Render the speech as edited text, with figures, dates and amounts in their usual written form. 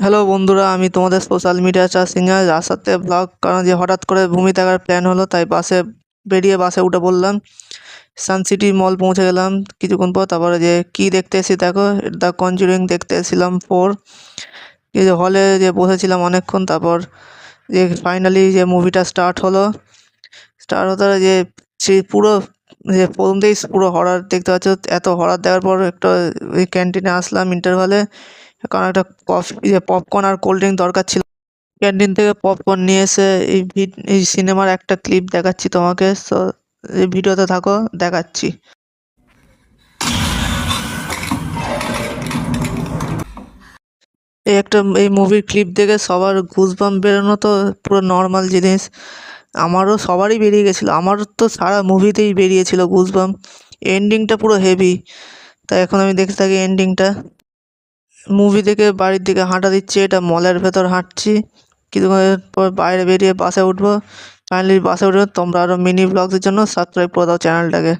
Hello বন্ধুরা, আমি তোমাদের সোশ্যাল মিডিয়া সিঙ্গার রাসাতে ব্লগ। কারণ যে হঠাৎ করে ভূমি দেখার প্ল্যান হলো, তাই বাসে উঠে পড়লাম। সানসিটি মল পৌঁছে গেলাম কিছুক্ষণ পর। তারপরে যে কি দেখতে এসেছি দেখো, দ্য কনজুরিং দেখতে এসেছিলাম 4। এই যে হলে যে বসেছিলাম অনেকক্ষণ, তারপর যে ফাইনালি যে মুভিটা স্টার্ট হতে যে সেই পুরো যে প্রথম থেকেই পুরো হরর দেখতে পাচ্ছ। এত হরর দেখার পর একটা ওই ক্যান্টিনে আসলাম ইন্টারভালে, কারণ একটা কফি পপকর্ন আর কোল্ড ড্রিঙ্ক দরকার ছিল। ক্যান্টিন থেকে পপকর্ন নিয়ে এসে এই সিনেমার একটা ক্লিপ দেখাচ্ছি তোমাকে। তো এই ভিডিওতে থাকো, দেখাচ্ছি। এই মুভির ক্লিপ দেখে সবার গুজবাম্প বেরোনো তো পুরো নর্মাল জিনিস। আমারও সবারই বেরিয়ে গেছিলো, আমার তো সারা মুভিতেই বেরিয়েছিল গুজবাম্প। এন্ডিংটা পুরো হেভি, তাই এখন আমি দেখতে থাকি এন্ডিংটা। মুভি দেখে বাড়ির দিকে হাঁটা দিচ্ছি, এটা মলের ভেতর হাঁটছি। কিছুক্ষণের পর বাইরে বেরিয়ে বাসে উঠবো। ফাইনালি বাসে উঠে তোমরা আরও মিনি ব্লগসের জন্য সাবস্ক্রাইব করে দাও চ্যানেলটাকে।